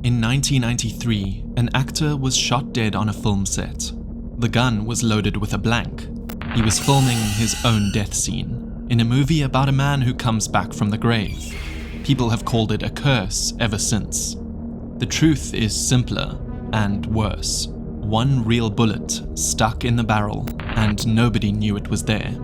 In 1993, an actor was shot dead on a film set. The gun was loaded with a blank. He was filming his own death scene in a movie about a man who comes back from the grave. People have called it a curse ever since. The truth is simpler and worse. One real bullet stuck in the barrel, and nobody knew it was there.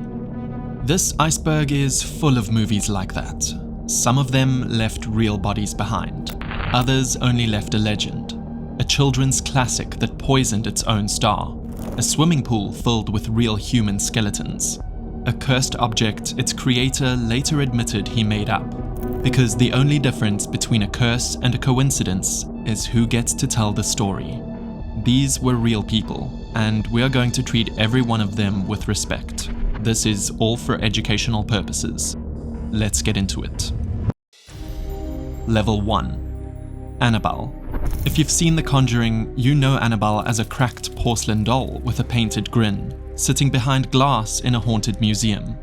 This iceberg is full of movies like that. Some of them left real bodies behind. Others only left a legend. A children's classic that poisoned its own star. A swimming pool filled with real human skeletons. A cursed object its creator later admitted he made up. Because the only difference between a curse and a coincidence is who gets to tell the story. These were real people, and we are going to treat every one of them with respect. This is all for educational purposes. Let's get into it. Level 1. Annabelle. If you've seen The Conjuring, you know Annabelle as a cracked porcelain doll with a painted grin, sitting behind glass in a haunted museum.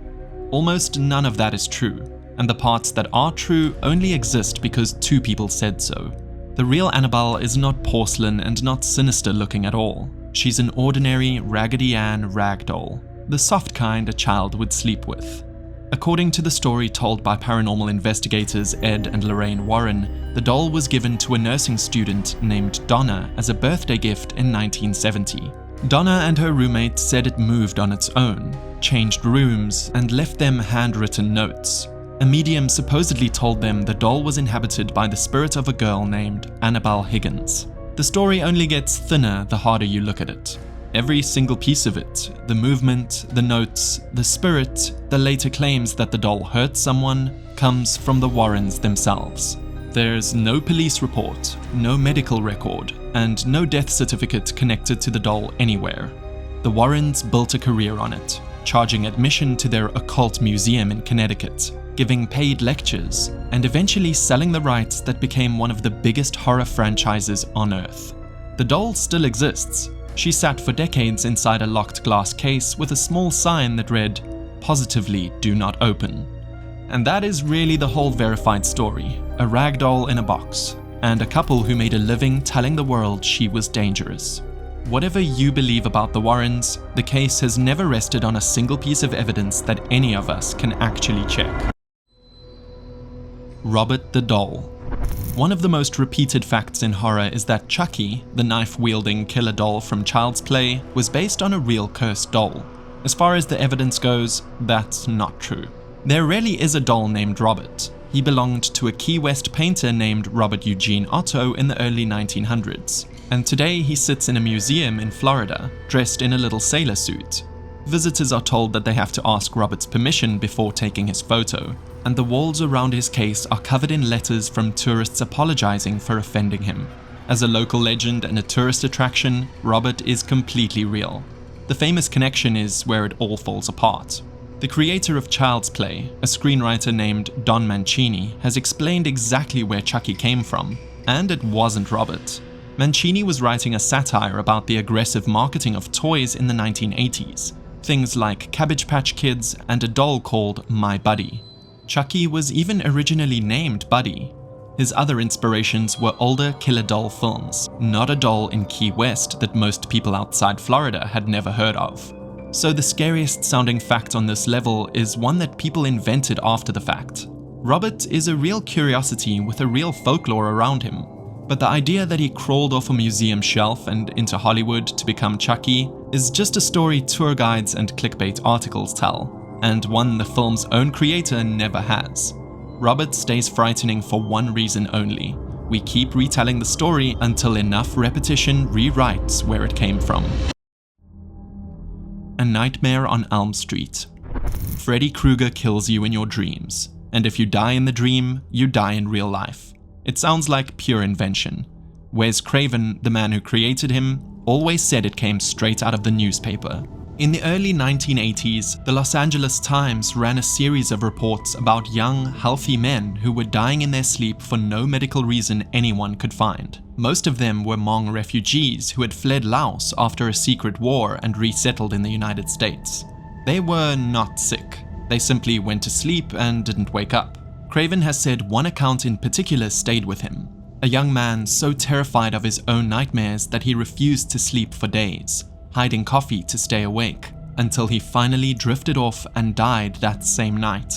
Almost none of that is true, and the parts that are true only exist because two people said so. The real Annabelle is not porcelain and not sinister looking at all. She's an ordinary Raggedy Ann rag doll, the soft kind a child would sleep with. According to the story told by paranormal investigators Ed and Lorraine Warren, the doll was given to a nursing student named Donna as a birthday gift in 1970. Donna and her roommate said it moved on its own, changed rooms, and left them handwritten notes. A medium supposedly told them the doll was inhabited by the spirit of a girl named Annabelle Higgins. The story only gets thinner the harder you look at it. Every single piece of it, the movement, the notes, the spirit, the later claims that the doll hurt someone, comes from the Warrens themselves. There's no police report, no medical record, and no death certificate connected to the doll anywhere. The Warrens built a career on it, charging admission to their occult museum in Connecticut, giving paid lectures, and eventually selling the rights that became one of the biggest horror franchises on Earth. The doll still exists. She sat for decades inside a locked glass case with a small sign that read, "Positively do not open." And that is really the whole verified story, a rag doll in a box, and a couple who made a living telling the world she was dangerous. Whatever you believe about the Warrens, the case has never rested on a single piece of evidence that any of us can actually check. Robert the Doll. One of the most repeated facts in horror is that Chucky, the knife-wielding killer doll from Child's Play, was based on a real cursed doll. As far as the evidence goes, that's not true. There really is a doll named Robert. He belonged to a Key West painter named Robert Eugene Otto in the early 1900s, and today he sits in a museum in Florida, dressed in a little sailor suit. Visitors are told that they have to ask Robert's permission before taking his photo, and the walls around his case are covered in letters from tourists apologizing for offending him. As a local legend and a tourist attraction, Robert is completely real. The famous connection is where it all falls apart. The creator of Child's Play, a screenwriter named Don Mancini, has explained exactly where Chucky came from, and it wasn't Robert. Mancini was writing a satire about the aggressive marketing of toys in the 1980s. Things like Cabbage Patch Kids and a doll called My Buddy. Chucky was even originally named Buddy. His other inspirations were older killer doll films, not a doll in Key West that most people outside Florida had never heard of. So the scariest sounding fact on this level is one that people invented after the fact. Robert is a real curiosity with a real folklore around him. But the idea that he crawled off a museum shelf and into Hollywood to become Chucky is just a story tour guides and clickbait articles tell, and one the film's own creator never has. Robert stays frightening for one reason only. We keep retelling the story until enough repetition rewrites where it came from. A Nightmare on Elm Street. Freddy Krueger kills you in your dreams, and if you die in the dream, you die in real life. It sounds like pure invention. Wes Craven, the man who created him, always said it came straight out of the newspaper. In the early 1980s, the Los Angeles Times ran a series of reports about young, healthy men who were dying in their sleep for no medical reason anyone could find. Most of them were Hmong refugees who had fled Laos after a secret war and resettled in the United States. They were not sick. They simply went to sleep and didn't wake up. Craven has said one account in particular stayed with him. a young man so terrified of his own nightmares that he refused to sleep for days, hiding coffee to stay awake, until he finally drifted off and died that same night.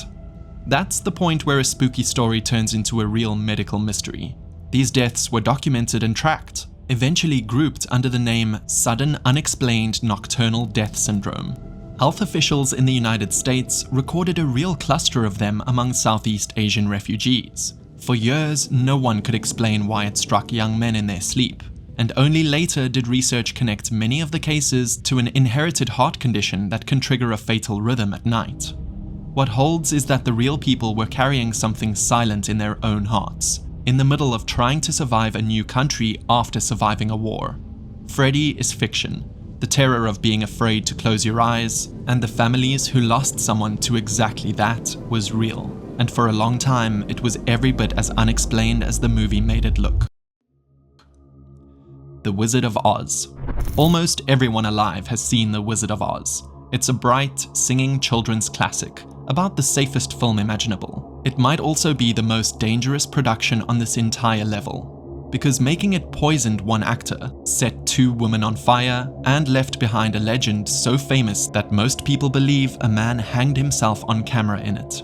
That's the point where a spooky story turns into a real medical mystery. These deaths were documented and tracked, eventually grouped under the name Sudden Unexplained Nocturnal Death Syndrome. Health officials in the United States recorded a real cluster of them among Southeast Asian refugees. For years, no one could explain why it struck young men in their sleep, and only later did research connect many of the cases to an inherited heart condition that can trigger a fatal rhythm at night. What holds is that the real people were carrying something silent in their own hearts, in the middle of trying to survive a new country after surviving a war. Freddy is fiction, the terror of being afraid to close your eyes, and the families who lost someone to exactly that was real, and for a long time it was every bit as unexplained as the movie made it look. The Wizard of Oz. Almost everyone alive has seen The Wizard of Oz. It's a bright, singing children's classic, about the safest film imaginable. It might also be the most dangerous production on this entire level, because making it poisoned one actor, set 2 women on fire, and left behind a legend so famous that most people believe a man hanged himself on camera in it.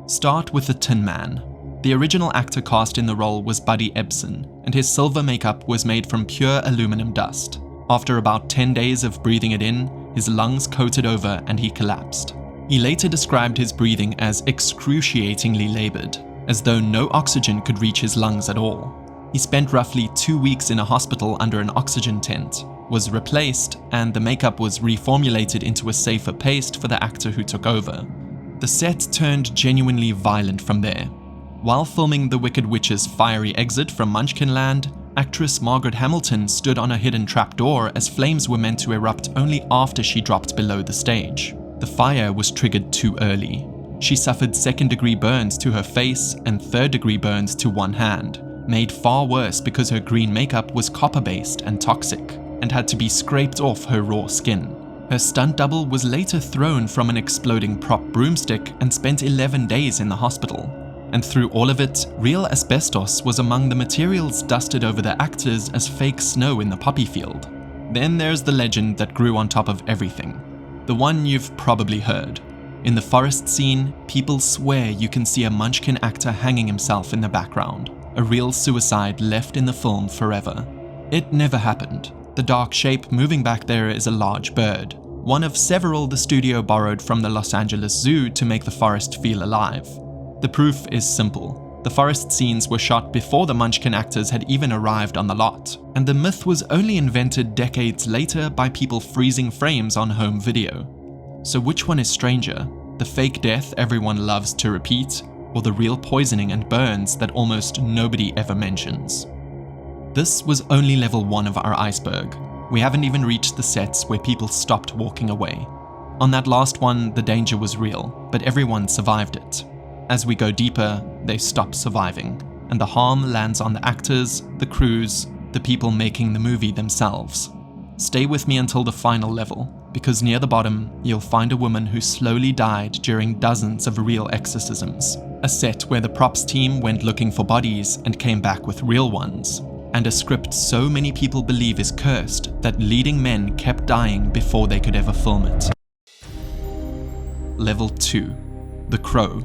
Start with the Tin Man. The original actor cast in the role was Buddy Ebsen, and his silver makeup was made from pure aluminum dust. After about 10 days of breathing it in, his lungs coated over and he collapsed. He later described his breathing as excruciatingly labored, as though no oxygen could reach his lungs at all. He spent roughly 2 weeks in a hospital under an oxygen tent, was replaced, and the makeup was reformulated into a safer paste for the actor who took over. The set turned genuinely violent from there. While filming The Wicked Witch's fiery exit from Munchkinland, actress Margaret Hamilton stood on a hidden trapdoor as flames were meant to erupt only after she dropped below the stage. The fire was triggered too early. She suffered second-degree burns to her face and third-degree burns to one hand, made far worse because her green makeup was copper-based and toxic, and had to be scraped off her raw skin. Her stunt double was later thrown from an exploding prop broomstick and spent 11 days in the hospital. And through all of it, real asbestos was among the materials dusted over the actors as fake snow in the poppy field. Then there's the legend that grew on top of everything. The one you've probably heard. In the forest scene, people swear you can see a Munchkin actor hanging himself in the background. A real suicide left in the film forever. It never happened. The dark shape moving back there is a large bird, one of several the studio borrowed from the Los Angeles Zoo to make the forest feel alive. The proof is simple. The forest scenes were shot before the Munchkin actors had even arrived on the lot, and the myth was only invented decades later by people freezing frames on home video. So which one is stranger? The fake death everyone loves to repeat, or the real poisoning and burns that almost nobody ever mentions? This was only level 1 of our iceberg. We haven't even reached the sets where people stopped walking away. On that last one, the danger was real, but everyone survived it. As we go deeper, they stop surviving, and the harm lands on the actors, the crews, the people making the movie themselves. Stay with me until the final level, because near the bottom, you'll find a woman who slowly died during dozens of real exorcisms, a set where the props team went looking for bodies and came back with real ones, and a script so many people believe is cursed that leading men kept dying before they could ever film it. Level 2. The Crow.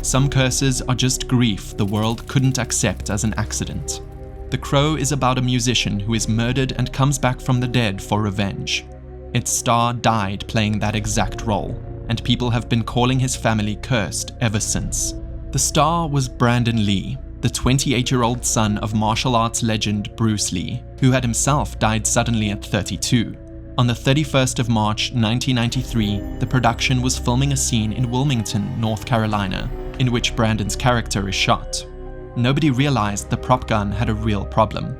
Some curses are just grief the world couldn't accept as an accident. The Crow is about a musician who is murdered and comes back from the dead for revenge. Its star died playing that exact role, and people have been calling his family cursed ever since. The star was Brandon Lee, the 28-year-old son of martial arts legend Bruce Lee, who had himself died suddenly at 32. On the 31st of March 1993, the production was filming a scene in Wilmington, North Carolina, in which Brandon's character is shot. Nobody realized the prop gun had a real problem.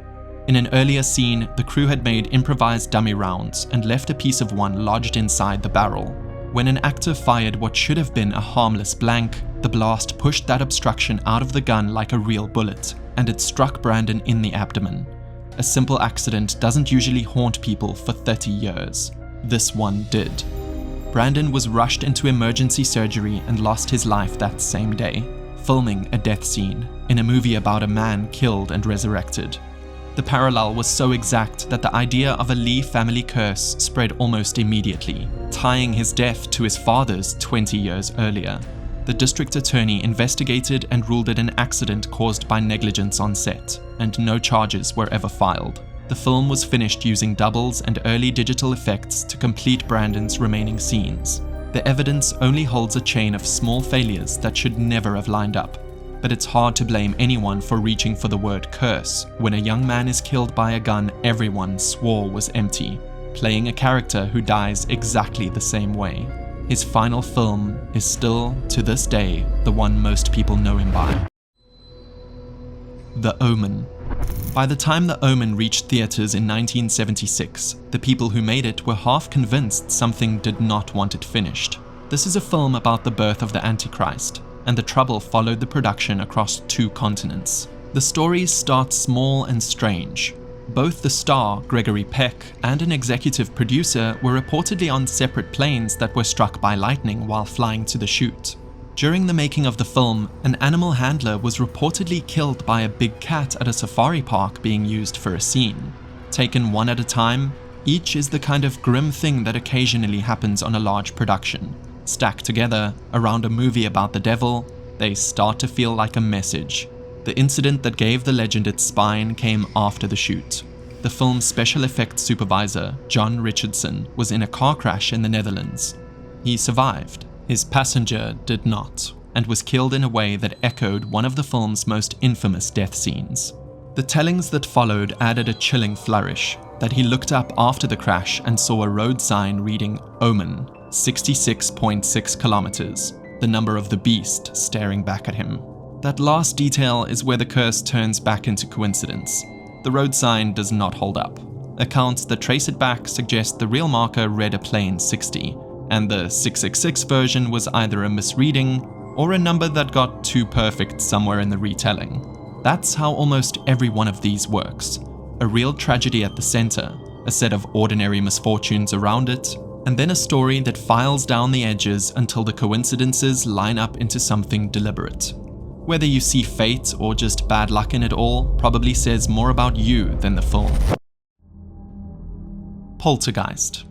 In an earlier scene, the crew had made improvised dummy rounds and left a piece of one lodged inside the barrel. When an actor fired what should have been a harmless blank, the blast pushed that obstruction out of the gun like a real bullet, and it struck Brandon in the abdomen. A simple accident doesn't usually haunt people for 30 years. This one did. Brandon was rushed into emergency surgery and lost his life that same day. filming a death scene in a movie about a man killed and resurrected. The parallel was so exact that the idea of a Lee family curse spread almost immediately, tying his death to his father's 20 years earlier. The district attorney investigated and ruled it an accident caused by negligence on set, and no charges were ever filed. The film was finished using doubles and early digital effects to complete Brandon's remaining scenes. The evidence only holds a chain of small failures that should never have lined up, but it's hard to blame anyone for reaching for the word curse when a young man is killed by a gun everyone swore was empty, playing a character who dies exactly the same way. His final film is still, to this day, the one most people know him by. The Omen. By the time The Omen reached theaters in 1976, the people who made it were half convinced something did not want it finished. This is a film about the birth of the Antichrist, and the trouble followed the production across 2 continents. The story starts small and strange. Both the star, Gregory Peck, and an executive producer were reportedly on separate planes that were struck by lightning while flying to the shoot. During the making of the film, an animal handler was reportedly killed by a big cat at a safari park being used for a scene. Taken one at a time, each is the kind of grim thing that occasionally happens on a large production. Stacked together around a movie about the devil, they start to feel like a message. The incident that gave the legend its spine came after the shoot. The film's special effects supervisor, John Richardson, was in a car crash in the Netherlands. He survived. His passenger did not, and was killed in a way that echoed one of the film's most infamous death scenes. The tellings that followed added a chilling flourish, that he looked up after the crash and saw a road sign reading Omen, 66.6 kilometers, the number of the beast staring back at him. That last detail is where the curse turns back into coincidence. The road sign does not hold up. Accounts that trace it back suggest the real marker read a plain 60, and the 666 version was either a misreading or a number that got too perfect somewhere in the retelling. That's how almost every one of these works. A real tragedy at the center, a set of ordinary misfortunes around it, and then a story that files down the edges until the coincidences line up into something deliberate. Whether you see fate or just bad luck in it all probably says more about you than the film. Poltergeist.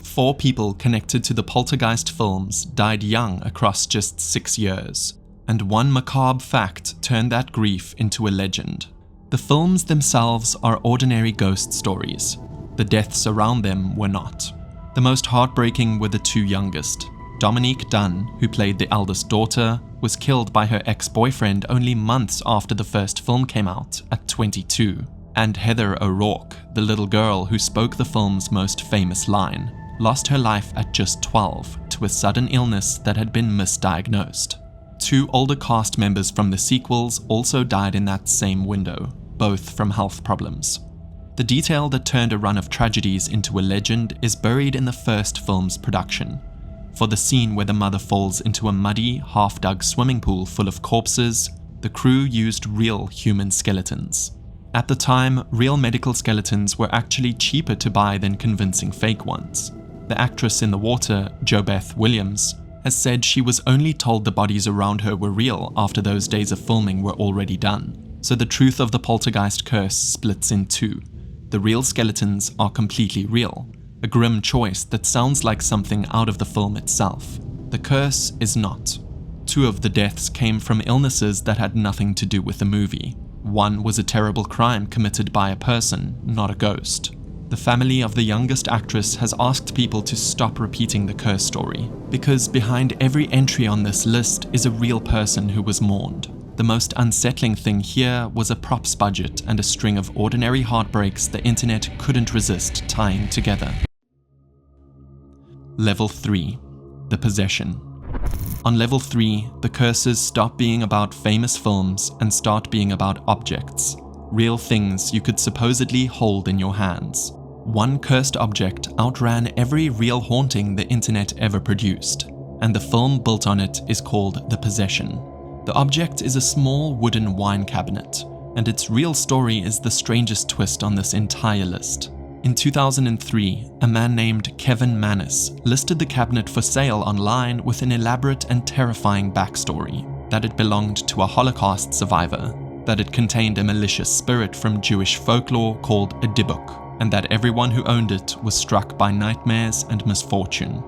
4 people connected to the Poltergeist films died young across just 6 years, and one macabre fact turned that grief into a legend. The films themselves are ordinary ghost stories. The deaths around them were not. The most heartbreaking were the 2 youngest. Dominique Dunn, who played the eldest daughter, was killed by her ex-boyfriend only months after the first film came out, at 22. And Heather O'Rourke, the little girl who spoke the film's most famous line, lost her life at just 12 to a sudden illness that had been misdiagnosed. 2 older cast members from the sequels also died in that same window, both from health problems. The detail that turned a run of tragedies into a legend is buried in the first film's production. For the scene where the mother falls into a muddy, half-dug swimming pool full of corpses, the crew used real human skeletons. At the time, real medical skeletons were actually cheaper to buy than convincing fake ones. The actress in the water, JoBeth Williams, has said she was only told the bodies around her were real after those days of filming were already done. So the truth of the Poltergeist curse splits in 2. The real skeletons are completely real, a grim choice that sounds like something out of the film itself. The curse is not. 2 of the deaths came from illnesses that had nothing to do with the movie. One was a terrible crime committed by a person, not a ghost. The family of the youngest actress has asked people to stop repeating the curse story, because behind every entry on this list is a real person who was mourned. The most unsettling thing here was a props budget and a string of ordinary heartbreaks the internet couldn't resist tying together. Level 3. The Possession. On Level 3, the curses stop being about famous films and start being about objects, real things you could supposedly hold in your hands. One cursed object outran every real haunting the internet ever produced, and the film built on it is called The Possession. The object is a small wooden wine cabinet, and its real story is the strangest twist on this entire list. In 2003, a man named Kevin Mannis listed the cabinet for sale online with an elaborate and terrifying backstory. that it belonged to a Holocaust survivor, that it contained a malicious spirit from Jewish folklore called a Dybbuk, and that everyone who owned it was struck by nightmares and misfortune.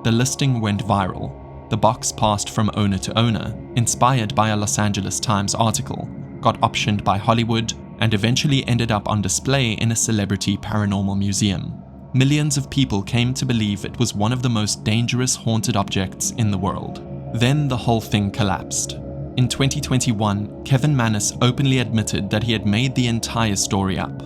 The listing went viral. The box passed from owner to owner, inspired by a Los Angeles Times article, got optioned by Hollywood, and eventually ended up on display in a celebrity paranormal museum. Millions of people came to believe it was one of the most dangerous haunted objects in the world. Then the whole thing collapsed. In 2021, Kevin Mannis openly admitted that he had made the entire story up.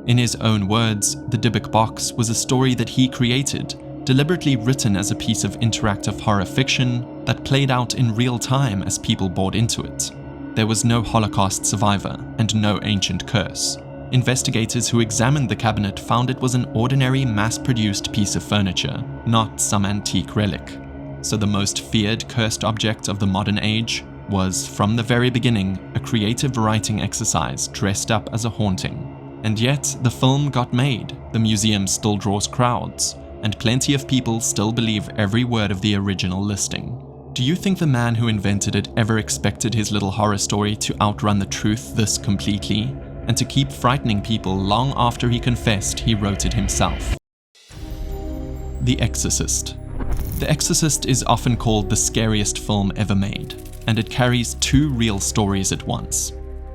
In his own words, the Dybbuk box was a story that he created, deliberately written as a piece of interactive horror fiction that played out in real time as people bought into it. There was no Holocaust survivor and no ancient curse. Investigators who examined the cabinet found it was an ordinary mass-produced piece of furniture, not some antique relic. So the most feared cursed object of the modern age was, from the very beginning, a creative writing exercise dressed up as a haunting. And yet, the film got made, the museum still draws crowds, and plenty of people still believe every word of the original listing. Do you think the man who invented it ever expected his little horror story to outrun the truth this completely, and to keep frightening people long after he confessed he wrote it himself? The Exorcist. The Exorcist is often called the scariest film ever made, and it carries two real stories at once.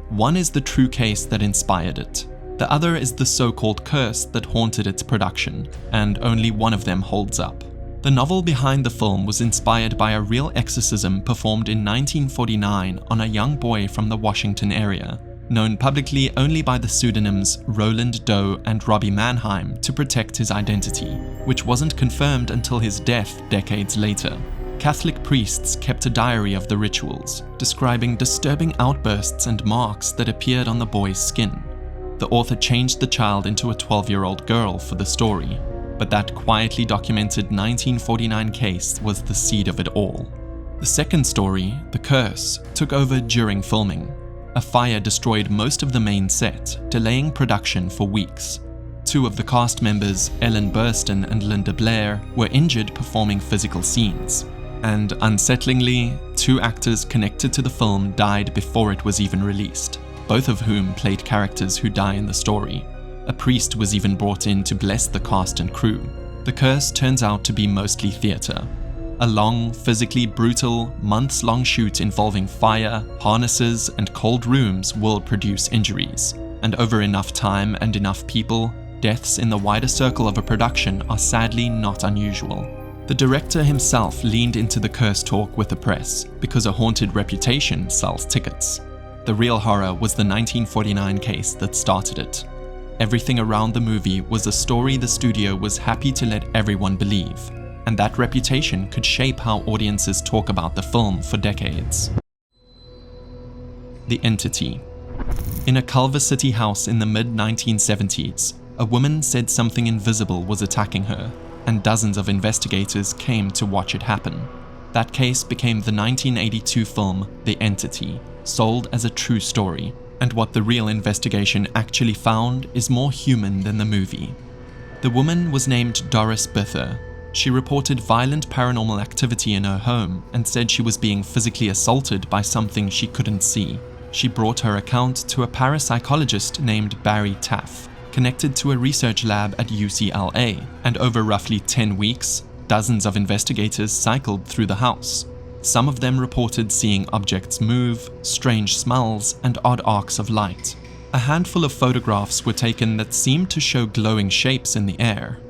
One is the true case that inspired it. The other is the so-called curse that haunted its production, and only one of them holds up. The novel behind the film was inspired by a real exorcism performed in 1949 on a young boy from the Washington area, known publicly only by the pseudonyms Roland Doe and Robbie Mannheim to protect his identity, which wasn't confirmed until his death decades later. Catholic priests kept a diary of the rituals, describing disturbing outbursts and marks that appeared on the boy's skin. The author changed the child into a 12-year-old girl for the story, but that quietly documented 1949 case was the seed of it all. The second story, The Curse, took over during filming. A fire destroyed most of the main set, delaying production for weeks. Two of the cast members, Ellen Burstyn and Linda Blair, were injured performing physical scenes. And unsettlingly, two actors connected to the film died before it was even released, both of whom played characters who die in the story. A priest was even brought in to bless the cast and crew. The Curse turns out to be mostly theatre. A long, physically brutal, months-long shoot involving fire, harnesses, and cold rooms will produce injuries. And over enough time and enough people, deaths in the wider circle of a production are sadly not unusual. The director himself leaned into the Curse talk with the press, because a haunted reputation sells tickets. The real horror was the 1949 case that started it. Everything around the movie was a story the studio was happy to let everyone believe, and that reputation could shape how audiences talk about the film for decades. The Entity. In a Culver City house in the mid-1970s, a woman said something invisible was attacking her, and dozens of investigators came to watch it happen. That case became the 1982 film The Entity, sold as a true story. And what the real investigation actually found is more human than the movie. The woman was named Doris Bither. She reported violent paranormal activity in her home and said she was being physically assaulted by something she couldn't see. She brought her account to a parapsychologist named Barry Taff, connected to a research lab at UCLA, and over roughly 10 weeks, dozens of investigators cycled through the house. Some of them reported seeing objects move, strange smells, and odd arcs of light. A handful of photographs were taken that seemed to show glowing shapes in the air.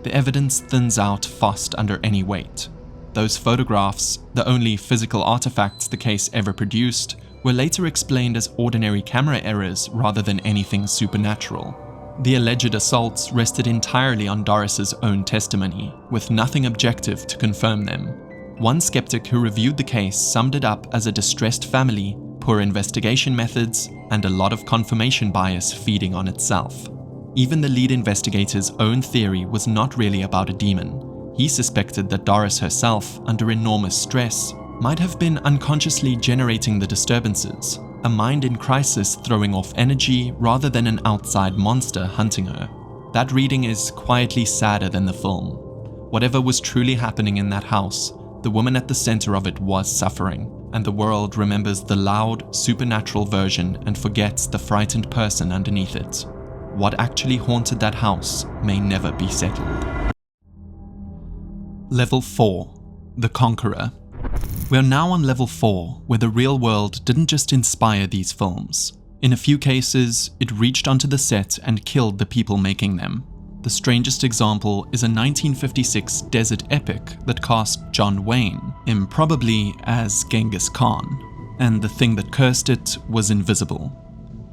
The evidence thins out fast under any weight. Those photographs, the only physical artifacts the case ever produced, were later explained as ordinary camera errors rather than anything supernatural. The alleged assaults rested entirely on Doris's own testimony, with nothing objective to confirm them. One skeptic who reviewed the case summed it up as a distressed family, poor investigation methods, and a lot of confirmation bias feeding on itself. Even the lead investigator's own theory was not really about a demon. He suspected that Doris herself, under enormous stress, might have been unconsciously generating the disturbances, a mind in crisis throwing off energy rather than an outside monster hunting her. That reading is quietly sadder than the film. Whatever was truly happening in that house, the woman at the center of it was suffering, and the world remembers the loud, supernatural version and forgets the frightened person underneath it. What actually haunted that house may never be settled. Level 4. The Conqueror. We're now on level 4, where the real world didn't just inspire these films. In a few cases, it reached onto the set and killed the people making them. The strangest example is a 1956 desert epic that cast John Wayne, improbably as Genghis Khan, and the thing that cursed it was invisible.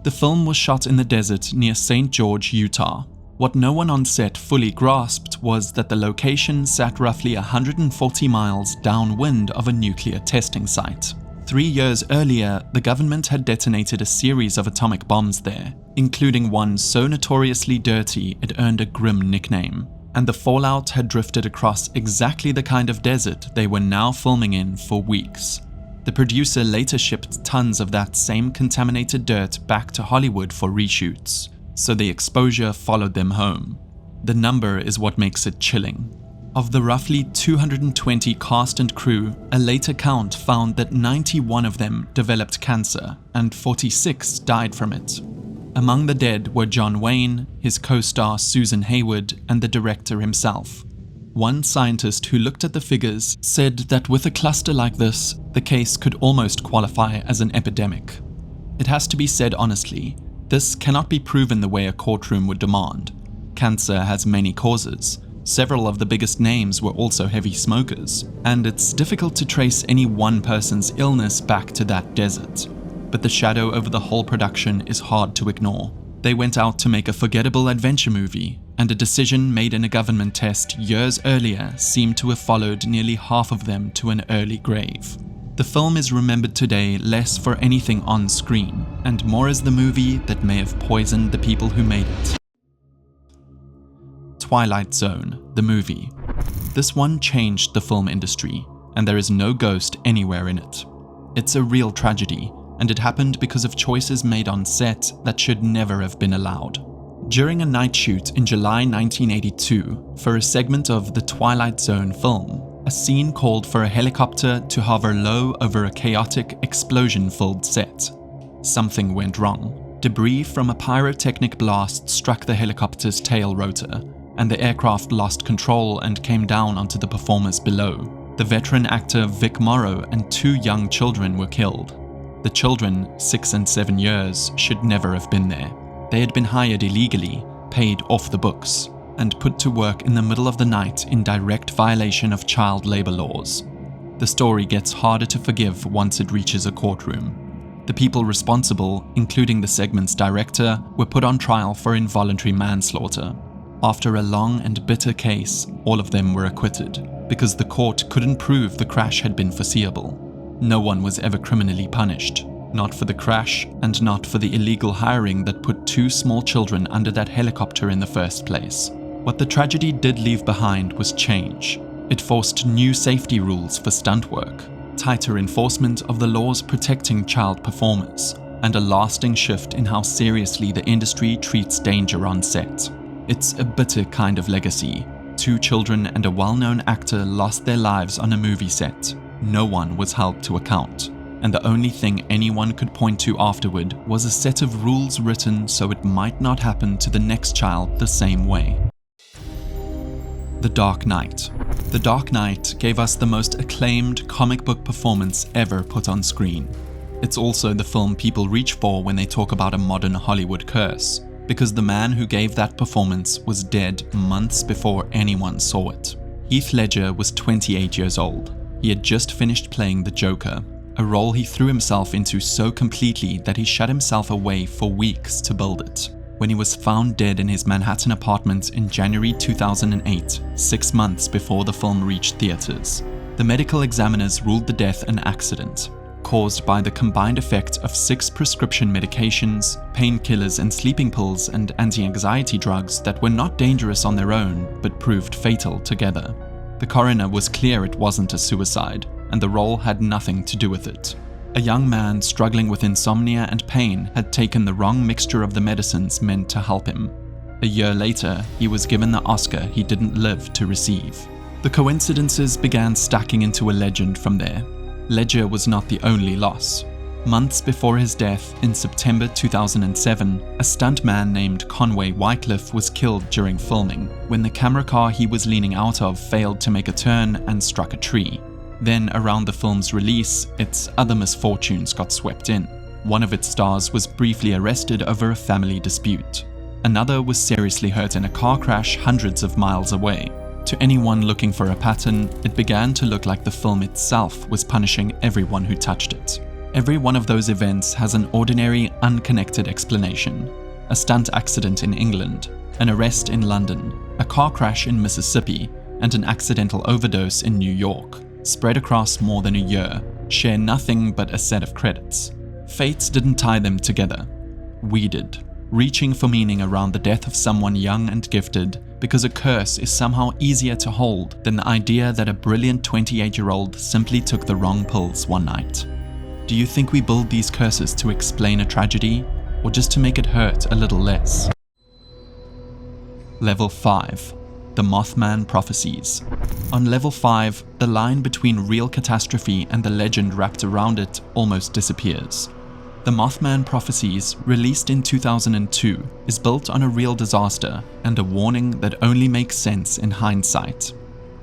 The film was shot in the desert near St. George, Utah. What no one on set fully grasped was that the location sat roughly 140 miles downwind of a nuclear testing site. 3 years earlier, the government had detonated a series of atomic bombs there, including one so notoriously dirty it earned a grim nickname, and the fallout had drifted across exactly the kind of desert they were now filming in for weeks. The producer later shipped tons of that same contaminated dirt back to Hollywood for reshoots, so the exposure followed them home. The number is what makes it chilling. Of the roughly 220 cast and crew, a later count found that 91 of them developed cancer and 46 died from it. Among the dead were John Wayne, his co-star Susan Hayward, and the director himself. One scientist who looked at the figures said that with a cluster like this, the case could almost qualify as an epidemic. It has to be said honestly, this cannot be proven the way a courtroom would demand. Cancer has many causes. Several of the biggest names were also heavy smokers, and it's difficult to trace any one person's illness back to that desert. But the shadow over the whole production is hard to ignore. They went out to make a forgettable adventure movie, and a decision made in a government test years earlier seemed to have followed nearly half of them to an early grave. The film is remembered today less for anything on screen, and more as the movie that may have poisoned the people who made it. Twilight Zone, the movie. This one changed the film industry, and there is no ghost anywhere in it. It's a real tragedy, and it happened because of choices made on set that should never have been allowed. During a night shoot in July 1982, for a segment of the Twilight Zone film, a scene called for a helicopter to hover low over a chaotic, explosion-filled set. Something went wrong. Debris from a pyrotechnic blast struck the helicopter's tail rotor, and the aircraft lost control and came down onto the performers below. The veteran actor Vic Morrow and 2 young children were killed. The children, 6 and 7 years, should never have been there. They had been hired illegally, paid off the books, and put to work in the middle of the night in direct violation of child labor laws. The story gets harder to forgive once it reaches a courtroom. The people responsible, including the segment's director, were put on trial for involuntary manslaughter. After a long and bitter case, all of them were acquitted, because the court couldn't prove the crash had been foreseeable. No one was ever criminally punished, not for the crash and not for the illegal hiring that put 2 small children under that helicopter in the first place. What the tragedy did leave behind was change. It forced new safety rules for stunt work, tighter enforcement of the laws protecting child performers, and a lasting shift in how seriously the industry treats danger on set. It's a bitter kind of legacy. 2 children and a well-known actor lost their lives on a movie set. No one was held to account, and the only thing anyone could point to afterward was a set of rules written so it might not happen to the next child the same way. The Dark Knight. The Dark Knight gave us the most acclaimed comic book performance ever put on screen. It's also the film people reach for when they talk about a modern Hollywood curse, because the man who gave that performance was dead months before anyone saw it. Heath Ledger was 28 years old. He had just finished playing the Joker, a role he threw himself into so completely that he shut himself away for weeks to build it. When he was found dead in his Manhattan apartment in January 2008, 6 months before the film reached theaters, the medical examiners ruled the death an accident, caused by the combined effect of 6 prescription medications, painkillers and sleeping pills and anti-anxiety drugs that were not dangerous on their own, but proved fatal together. The coroner was clear it wasn't a suicide, and the role had nothing to do with it. A young man struggling with insomnia and pain had taken the wrong mixture of the medicines meant to help him. A year later, he was given the Oscar he didn't live to receive. The coincidences began stacking into a legend from there. Ledger was not the only loss. Months before his death, in September 2007, a stuntman named Conway Wycliffe was killed during filming when the camera car he was leaning out of failed to make a turn and struck a tree. Then, around the film's release, its other misfortunes got swept in. One of its stars was briefly arrested over a family dispute. Another was seriously hurt in a car crash hundreds of miles away. To anyone looking for a pattern, it began to look like the film itself was punishing everyone who touched it. Every one of those events has an ordinary, unconnected explanation. A stunt accident in England, an arrest in London, a car crash in Mississippi, and an accidental overdose in New York, spread across more than a year, share nothing but a set of credits. Fate didn't tie them together. We did, reaching for meaning around the death of someone young and gifted, because a curse is somehow easier to hold than the idea that a brilliant 28-year-old simply took the wrong pills one night. Do you think we build these curses to explain a tragedy, or just to make it hurt a little less? Level 5. The Mothman Prophecies. On Level 5, the line between real catastrophe and the legend wrapped around it almost disappears. The Mothman Prophecies, released in 2002, is built on a real disaster and a warning that only makes sense in hindsight.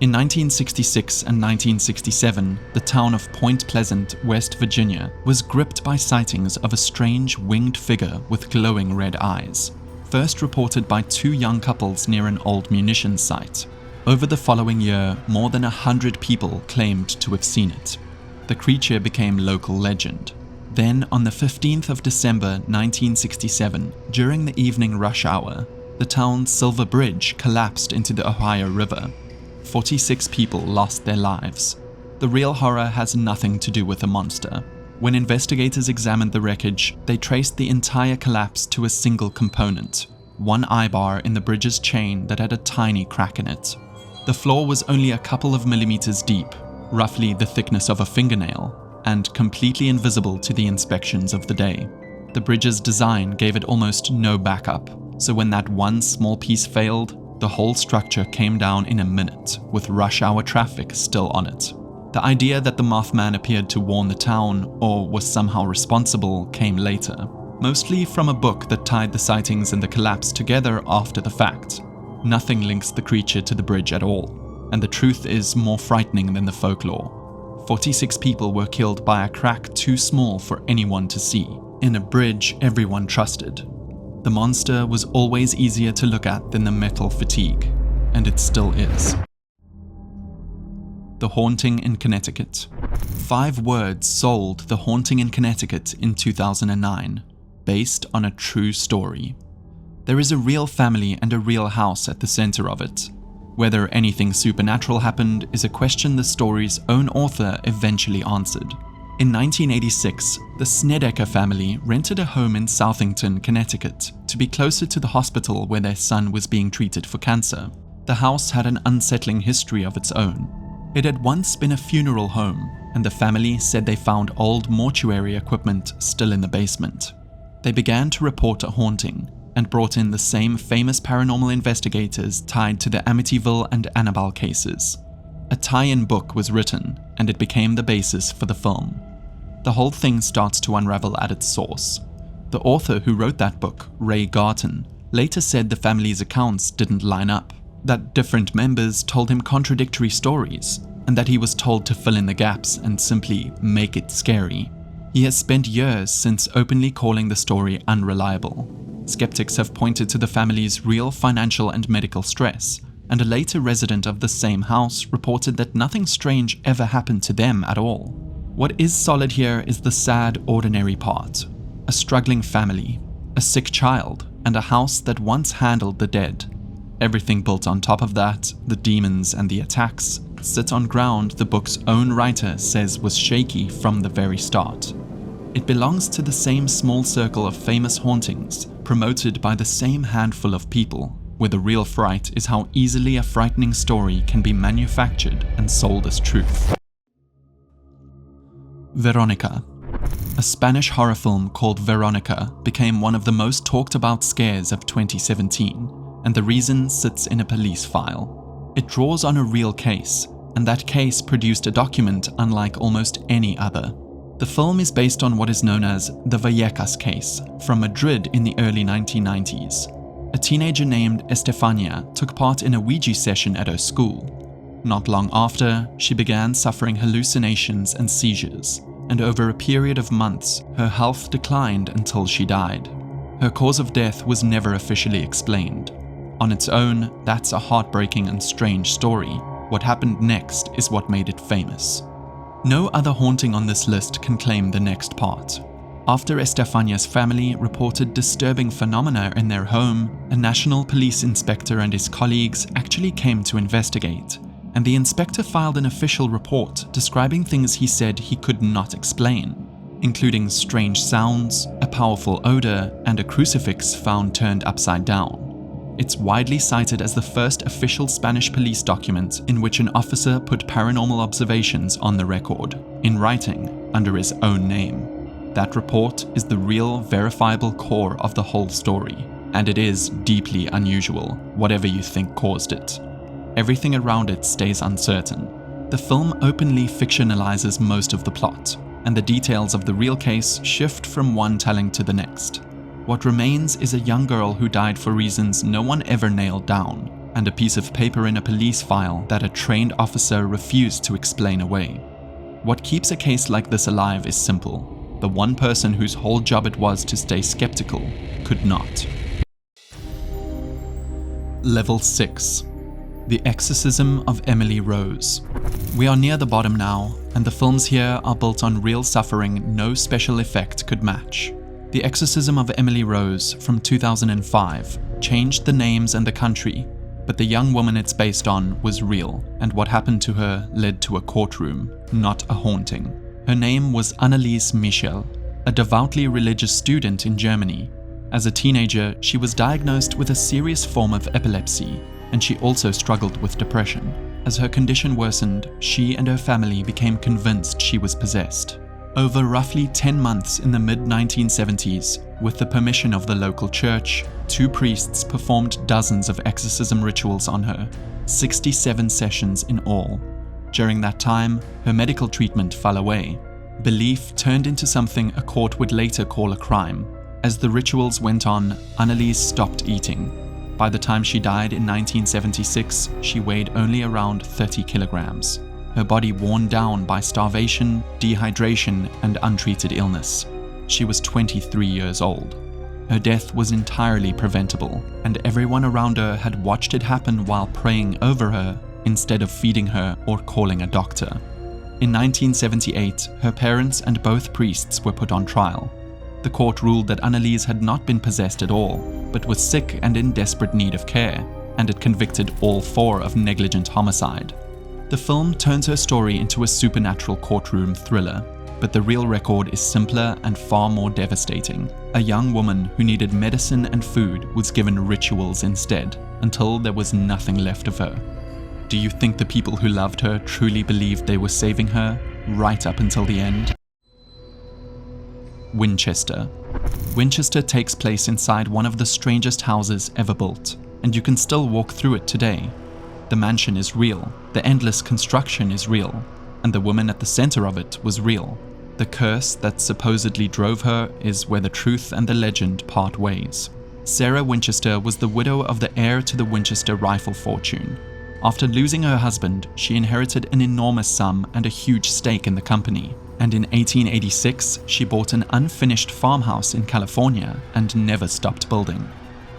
In 1966 and 1967, the town of Point Pleasant, West Virginia, was gripped by sightings of a strange winged figure with glowing red eyes, first reported by two young couples near an old munitions site. Over the following year, more than 100 people claimed to have seen it. The creature became local legend. Then, on the 15th of December 1967, during the evening rush hour, the town's Silver Bridge collapsed into the Ohio River. 46 people lost their lives. The real horror has nothing to do with the monster. When investigators examined the wreckage, they traced the entire collapse to a single component, one eye-bar in the bridge's chain that had a tiny crack in it. The floor was only a couple of millimeters deep, roughly the thickness of a fingernail, and completely invisible to the inspections of the day. The bridge's design gave it almost no backup, so when that one small piece failed, the whole structure came down in a minute, with rush hour traffic still on it. The idea that the Mothman appeared to warn the town, or was somehow responsible, came later, mostly from a book that tied the sightings and the collapse together after the fact. Nothing links the creature to the bridge at all, and the truth is more frightening than the folklore. 46 people were killed by a crack too small for anyone to see, in a bridge everyone trusted. The monster was always easier to look at than the metal fatigue, and it still is. The Haunting in Connecticut. 5 words sold The Haunting in Connecticut in 2009, based on a true story. There is a real family and a real house at the center of it. Whether anything supernatural happened is a question the story's own author eventually answered. In 1986, the Snedeker family rented a home in Southington, Connecticut, to be closer to the hospital where their son was being treated for cancer. The house had an unsettling history of its own. It had once been a funeral home, and the family said they found old mortuary equipment still in the basement. They began to report a haunting, and brought in the same famous paranormal investigators tied to the Amityville and Annabelle cases. A tie-in book was written, and it became the basis for the film. The whole thing starts to unravel at its source. The author who wrote that book, Ray Garton, later said the family's accounts didn't line up, that different members told him contradictory stories, and that he was told to fill in the gaps and simply make it scary. He has spent years since openly calling the story unreliable. Skeptics have pointed to the family's real financial and medical stress, and a later resident of the same house reported that nothing strange ever happened to them at all. What is solid here is the sad, ordinary part. A struggling family, a sick child, and a house that once handled the dead. Everything built on top of that, the demons and the attacks, sit on ground the book's own writer says was shaky from the very start. It belongs to the same small circle of famous hauntings, promoted by the same handful of people, where the real fright is how easily a frightening story can be manufactured and sold as truth. Veronica. A Spanish horror film called Veronica became one of the most talked about scares of 2017, and the reason sits in a police file. It draws on a real case, and that case produced a document unlike almost any other. The film is based on what is known as the Vallecas case from Madrid in the early 1990s. A teenager named Estefania took part in a Ouija session at her school. Not long after, she began suffering hallucinations and seizures, and over a period of months, her health declined until she died. Her cause of death was never officially explained. On its own, that's a heartbreaking and strange story. What happened next is what made it famous. No other haunting on this list can claim the next part. After Estefania's family reported disturbing phenomena in their home, a national police inspector and his colleagues actually came to investigate, and the inspector filed an official report describing things he said he could not explain, including strange sounds, a powerful odor, and a crucifix found turned upside down. It's widely cited as the first official Spanish police document in which an officer put paranormal observations on the record, in writing, under his own name. That report is the real, verifiable core of the whole story, and it is deeply unusual, whatever you think caused it. Everything around it stays uncertain. The film openly fictionalizes most of the plot, and the details of the real case shift from one telling to the next. What remains is a young girl who died for reasons no one ever nailed down, and a piece of paper in a police file that a trained officer refused to explain away. What keeps a case like this alive is simple. The one person whose whole job it was to stay skeptical could not. Level 6. The Exorcism of Emily Rose. We are near the bottom now, and the films here are built on real suffering no special effect could match. The Exorcism of Emily Rose from 2005 changed the names and the country, but the young woman it's based on was real, and what happened to her led to a courtroom, not a haunting. Her name was Anneliese Michel, a devoutly religious student in Germany. As a teenager, she was diagnosed with a serious form of epilepsy, and she also struggled with depression. As her condition worsened, she and her family became convinced she was possessed. Over roughly 10 months in the mid-1970s, with the permission of the local church, 2 priests performed dozens of exorcism rituals on her, 67 sessions in all. During that time, her medical treatment fell away. Belief turned into something a court would later call a crime. As the rituals went on, Anneliese stopped eating. By the time she died in 1976, she weighed only around 30 kilograms. Her body worn down by starvation, dehydration, and untreated illness. She was 23 years old. Her death was entirely preventable, and everyone around her had watched it happen while praying over her instead of feeding her or calling a doctor. In 1978, her parents and both priests were put on trial. The court ruled that Anneliese had not been possessed at all, but was sick and in desperate need of care, and it convicted all 4 of negligent homicide. The film turns her story into a supernatural courtroom thriller, but the real record is simpler and far more devastating. A young woman who needed medicine and food was given rituals instead, until there was nothing left of her. Do you think the people who loved her truly believed they were saving her, right up until the end? Winchester. Winchester takes place inside one of the strangest houses ever built, and you can still walk through it today. The mansion is real, the endless construction is real, and the woman at the center of it was real. The curse that supposedly drove her is where the truth and the legend part ways. Sarah Winchester was the widow of the heir to the Winchester rifle fortune. After losing her husband, she inherited an enormous sum and a huge stake in the company. And in 1886, she bought an unfinished farmhouse in California and never stopped building.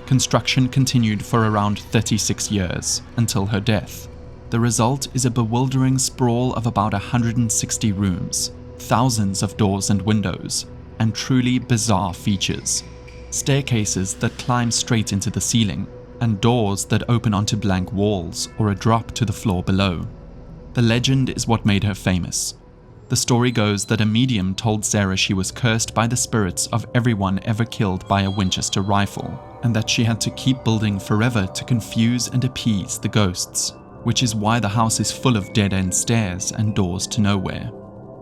Construction continued for around 36 years, until her death. The result is a bewildering sprawl of about 160 rooms, thousands of doors and windows, and truly bizarre features. Staircases that climb straight into the ceiling, and doors that open onto blank walls or a drop to the floor below. The legend is what made her famous. The story goes that a medium told Sarah she was cursed by the spirits of everyone ever killed by a Winchester rifle, and that she had to keep building forever to confuse and appease the ghosts, which is why the house is full of dead-end stairs and doors to nowhere.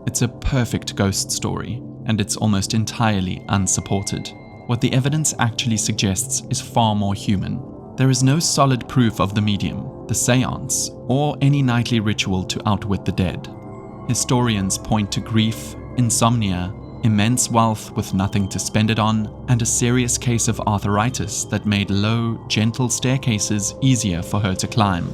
It's a perfect ghost story, and it's almost entirely unsupported. What the evidence actually suggests is far more human. There is no solid proof of the medium, the seance, or any nightly ritual to outwit the dead. Historians point to grief, insomnia, immense wealth with nothing to spend it on, and a serious case of arthritis that made low, gentle staircases easier for her to climb.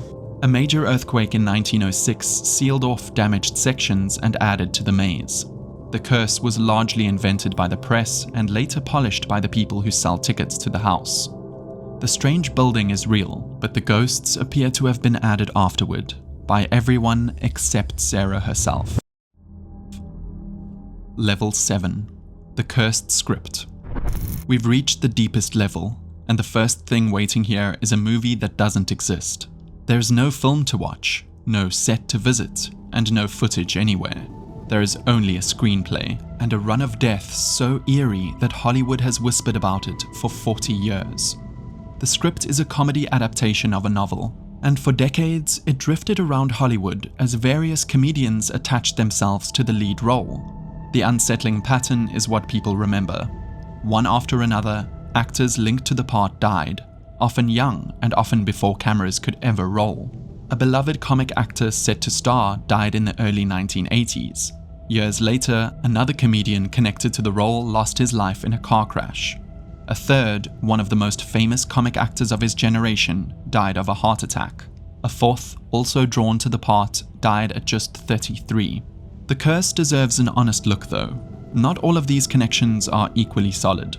A major earthquake in 1906 sealed off damaged sections and added to the maze. The curse was largely invented by the press and later polished by the people who sell tickets to the house. The strange building is real, but the ghosts appear to have been added afterward, by everyone except Sarah herself. Level 7. The Cursed Script. We've reached the deepest level, and the first thing waiting here is a movie that doesn't exist. There's no film to watch, no set to visit, and no footage anywhere. There is only a screenplay, and a run of deaths so eerie that Hollywood has whispered about it for 40 years. The script is a comedy adaptation of a novel, and for decades it drifted around Hollywood as various comedians attached themselves to the lead role. The unsettling pattern is what people remember. One after another, actors linked to the part died, often young and often before cameras could ever roll. A beloved comic actor set to star died in the early 1980s. Years later, another comedian connected to the role lost his life in a car crash. A third, one of the most famous comic actors of his generation, died of a heart attack. A fourth, also drawn to the part, died at just 33. The curse deserves an honest look though. Not all of these connections are equally solid.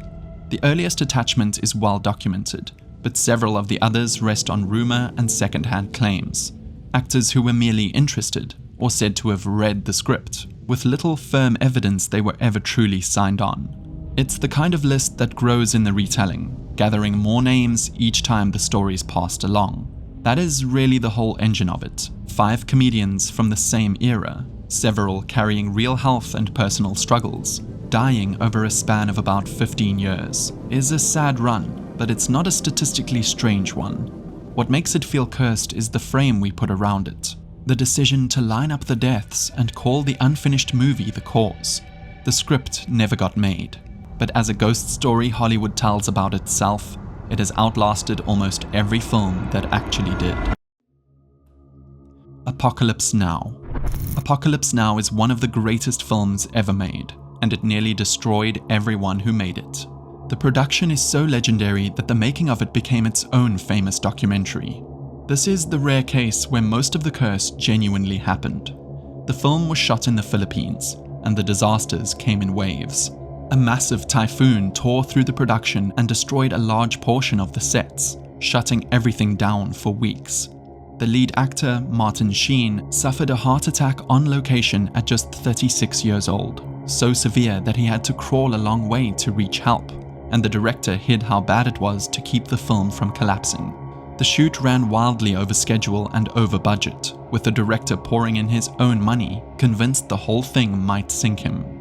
The earliest attachment is well documented, but several of the others rest on rumor and second-hand claims. Actors who were merely interested, or said to have read the script, with little firm evidence they were ever truly signed on. It's the kind of list that grows in the retelling, gathering more names each time the story's passed along. That is really the whole engine of it. 5 comedians from the same era, several carrying real health and personal struggles, dying over a span of about 15 years, is a sad run, but it's not a statistically strange one. What makes it feel cursed is the frame we put around it. The decision to line up the deaths and call the unfinished movie the cause. The script never got made, but as a ghost story Hollywood tells about itself, it has outlasted almost every film that actually did. Apocalypse Now. Apocalypse Now is one of the greatest films ever made, and it nearly destroyed everyone who made it. The production is so legendary that the making of it became its own famous documentary. This is the rare case where most of the curse genuinely happened. The film was shot in the Philippines, and the disasters came in waves. A massive typhoon tore through the production and destroyed a large portion of the sets, shutting everything down for weeks. The lead actor, Martin Sheen, suffered a heart attack on location at just 36 years old, so severe that he had to crawl a long way to reach help, and the director hid how bad it was to keep the film from collapsing. The shoot ran wildly over schedule and over budget, with the director pouring in his own money, convinced the whole thing might sink him.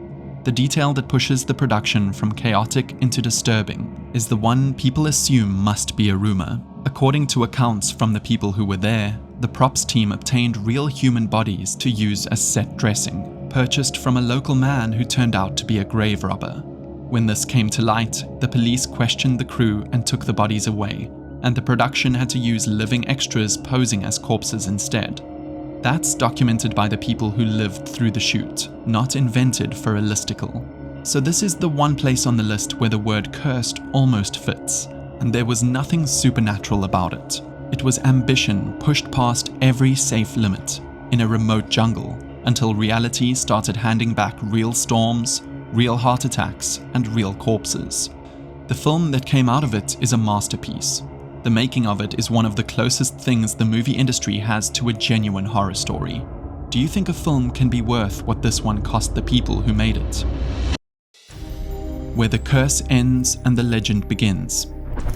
The detail that pushes the production from chaotic into disturbing is the one people assume must be a rumor. According to accounts from the people who were there, the props team obtained real human bodies to use as set dressing, purchased from a local man who turned out to be a grave robber. When this came to light, the police questioned the crew and took the bodies away, and the production had to use living extras posing as corpses instead. That's documented by the people who lived through the shoot, not invented for a listicle. So this is the one place on the list where the word cursed almost fits, and there was nothing supernatural about it. It was ambition pushed past every safe limit, in a remote jungle, until reality started handing back real storms, real heart attacks, and real corpses. The film that came out of it is a masterpiece. The making of it is one of the closest things the movie industry has to a genuine horror story. Do you think a film can be worth what this one cost the people who made it? Where the curse ends and the legend begins.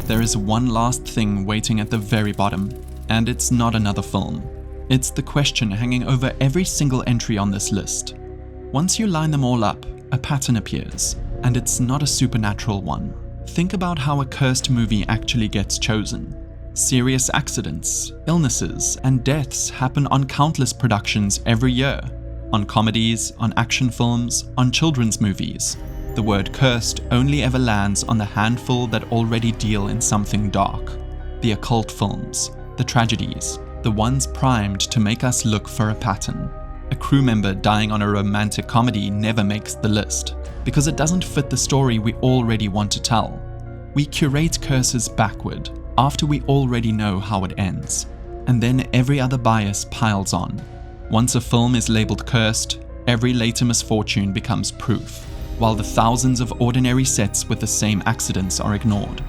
There is one last thing waiting at the very bottom, and it's not another film. It's the question hanging over every single entry on this list. Once you line them all up, a pattern appears, and it's not a supernatural one. Think about how a cursed movie actually gets chosen. Serious accidents, illnesses, and deaths happen on countless productions every year. On comedies, on action films, on children's movies. The word cursed only ever lands on the handful that already deal in something dark. The occult films, the tragedies, the ones primed to make us look for a pattern. A crew member dying on a romantic comedy never makes the list, because it doesn't fit the story we already want to tell. We curate curses backward, after we already know how it ends. And then every other bias piles on. Once a film is labeled cursed, every later misfortune becomes proof, while the thousands of ordinary sets with the same accidents are ignored.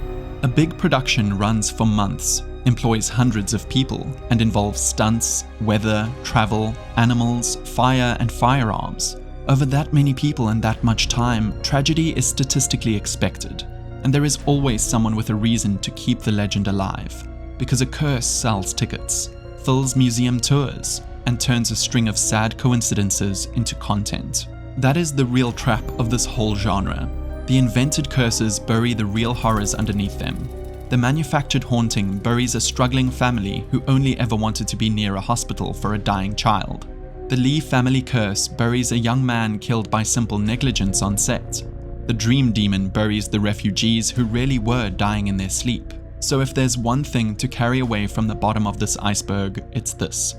A big production runs for months, employs hundreds of people, and involves stunts, weather, travel, animals, fire, and firearms. Over that many people and that much time, tragedy is statistically expected, and there is always someone with a reason to keep the legend alive, because a curse sells tickets, fills museum tours, and turns a string of sad coincidences into content. That is the real trap of this whole genre. The invented curses bury the real horrors underneath them. The manufactured haunting buries a struggling family who only ever wanted to be near a hospital for a dying child. The Lee family curse buries a young man killed by simple negligence on set. The dream demon buries the refugees who really were dying in their sleep. So if there's one thing to carry away from the bottom of this iceberg, it's this.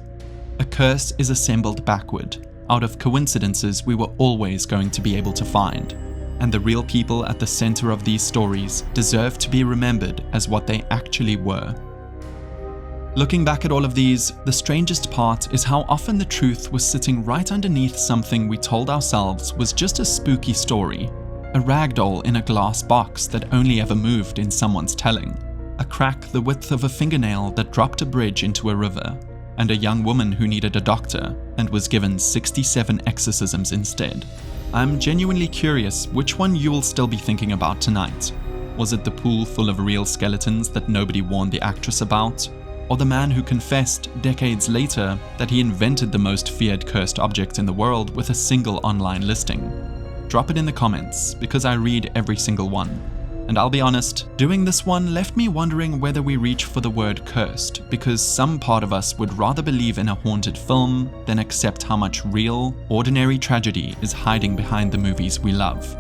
A curse is assembled backward, out of coincidences we were always going to be able to find. And the real people at the center of these stories deserve to be remembered as what they actually were. Looking back at all of these, the strangest part is how often the truth was sitting right underneath something we told ourselves was just a spooky story. A ragdoll in a glass box that only ever moved in someone's telling. A crack the width of a fingernail that dropped a bridge into a river. And a young woman who needed a doctor and was given 67 exorcisms instead. I'm genuinely curious which one you will still be thinking about tonight. Was it the pool full of real skeletons that nobody warned the actress about? Or the man who confessed decades later that he invented the most feared cursed object in the world with a single online listing? Drop it in the comments, because I read every single one. And I'll be honest, doing this one left me wondering whether we reach for the word cursed, because some part of us would rather believe in a haunted film than accept how much real, ordinary tragedy is hiding behind the movies we love.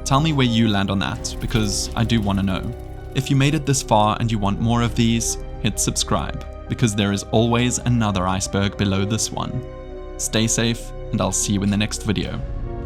Tell me where you land on that, because I do want to know. If you made it this far and you want more of these, hit subscribe, because there is always another iceberg below this one. Stay safe, and I'll see you in the next video.